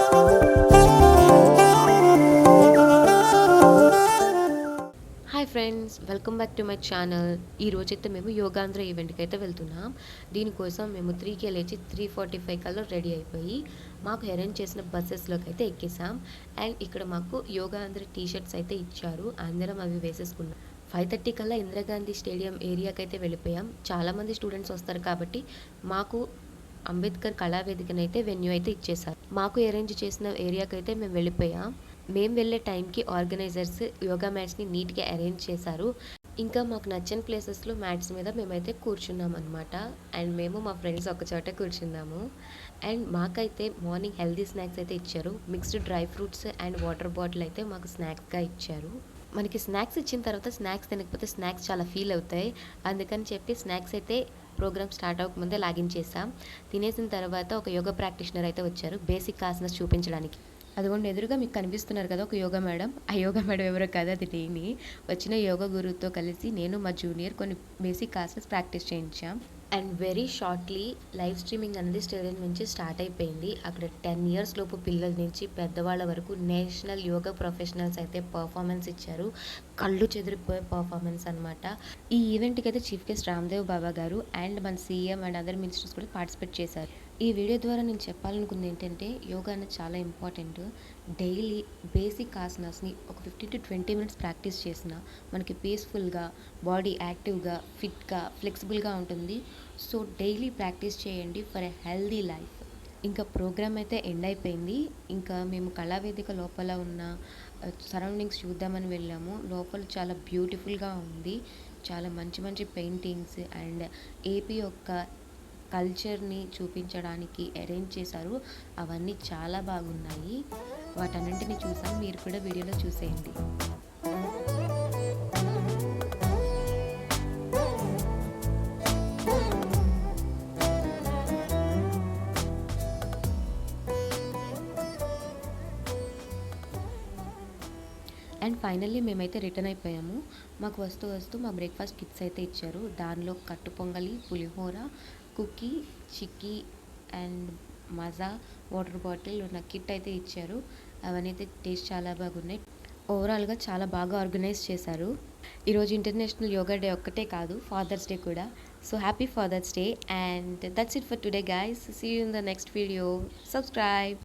Hi friends, welcome back to my channel. ఈ రోజైతే మేము యోగాంధ్ర ఈవెంట్కి అయితే వెళ్తున్నాం. దీనికోసం మేము 3కే లేచి 3:45 కల్లా రెడీ అయిపోయి మాకు అరేంజ్ చేసిన బస్సెస్లోకి అయితే ఎక్కేసాం. అండ్ ఇక్కడ మాకు యోగాంధ్ర టీషర్ట్స్ అయితే ఇచ్చారు. అందరం అవి వేసేసుకున్నాం. 5:30 కల్లా ఇందిరాగాంధీ స్టేడియం ఏరియాకి అయితే వెళ్ళిపోయాం. చాలామంది స్టూడెంట్స్ వస్తారు కాబట్టి మాకు అంబేద్కర్ కళావేదికనైతే వెన్యూ అయితే ఇచ్చేసారు. మాకు అరేంజ్ చేసిన ఏరియాకి అయితే మేము వెళ్ళిపోయాం. మేము వెళ్ళే టైంకి ఆర్గనైజర్స్ యోగా మ్యాట్స్ని నీట్గా అరేంజ్ చేశారు. ఇంకా మాకు నచ్చిన ప్లేసెస్లో మ్యాట్స్ మీద మేమైతే కూర్చున్నాం అనమాట. అండ్ మేము మా ఫ్రెండ్స్ ఒక చోట కూర్చున్నాము. అండ్ మాకైతే మార్నింగ్ హెల్దీ స్నాక్స్ అయితే ఇచ్చారు. Mixed dry fruits and water bottle అయితే మాకు స్నాక్స్గా ఇచ్చారు. మనకి స్నాక్స్ ఇచ్చిన తర్వాత స్నాక్స్ తినకపోతే స్నాక్స్ చాలా ఫీల్ అవుతాయి. అందుకని చెప్పి స్నాక్స్ అయితే ప్రోగ్రామ్ స్టార్ట్ అవ్వకముందే లాగించేసాం. తినేసిన తర్వాత ఒక యోగా ప్రాక్టీషనర్ అయితే వచ్చారు బేసిక్ ఆసనాస్ చూపించడానికి. అదిగోండి ఎదురుగా మీకు కనిపిస్తున్నారు కదా ఒక యోగా మేడం. ఆ యోగా మేడం ఎవరో కాదు, అది నేనే. వచ్చిన యోగా గురువుతో కలిసి నేను మా జూనియర్ కొన్ని బేసిక్ ఆసనాస్ ప్రాక్టీస్ చేయించాం. And very shortly live streaming అనేది స్టేడియం నుంచి స్టార్ట్ అయిపోయింది. అక్కడ 10 ఇయర్స్ లోపు పిల్లల నుంచి పెద్దవాళ్ళ వరకు నేషనల్ యోగా ప్రొఫెషనల్స్ అయితే పర్ఫార్మెన్స్ ఇచ్చారు. కళ్ళు చెదిరిపోయే పర్ఫార్మెన్స్ అనమాట. ఈ ఈవెంట్కి అయితే చీఫ్ గెస్ట్ రామ్దేవ్ బాబా గారు అండ్ మన సీఎం అండ్ అదర్ మినిస్టర్స్ కూడా పార్టిసిపేట్ చేశారు. ఈ వీడియో ద్వారా నేను చెప్పాలనుకుంది ఏంటంటే యోగా అనేది చాలా ఇంపార్టెంట్. డైలీ బేసిక్ ఆసనాస్ని ఒక 15 to 20 మినిట్స్ ప్రాక్టీస్ చేసిన మనకి పీస్ఫుల్గా, బాడీ యాక్టివ్గా, ఫిట్గా, ఫ్లెక్సిబుల్గా ఉంటుంది. సో డైలీ ప్రాక్టీస్ చేయండి ఫర్ ఎ హెల్దీ లైఫ్. ఇంకా ప్రోగ్రామ్ అయితే ఎండ్ అయిపోయింది. ఇంకా మేము కళావేదిక లోపల ఉన్న సరౌండింగ్స్ చూద్దామని వెళ్ళాము. లోపల చాలా బ్యూటిఫుల్గా ఉంది. చాలా మంచి మంచి పెయింటింగ్స్ అండ్ ఏపీ యొక్క కల్చర్ని చూపించడానికి అరేంజ్ చేశారు. అవన్నీ చాలా బాగున్నాయి. వాటన్నింటినీ చూసాం. మీరు కూడా వీడియోలో చూసేయండి. అండ్ ఫైనల్లీ మేమైతే రిటర్న్ అయిపోయాము. మాకు వస్తూ మా బ్రేక్ఫాస్ట్ కిట్స్ అయితే ఇచ్చారు. దానిలో కట్టు పొంగలి, పులిహోర, కుకీ, చిక్కీ అండ్ మజా, వాటర్ బాటిల్ ఉన్న కిట్ అయితే ఇచ్చారు. అవన్నీ అయితే టేస్ట్ చాలా బాగున్నాయి. ఓవరాల్గా చాలా బాగా ఆర్గనైజ్ చేశారు. ఈరోజు ఇంటర్నేషనల్ యోగా డే ఒక్కటే కాదు, ఫాదర్స్ డే కూడా. So happy father's day. And that's it for today guys. See you in the next video. Subscribe.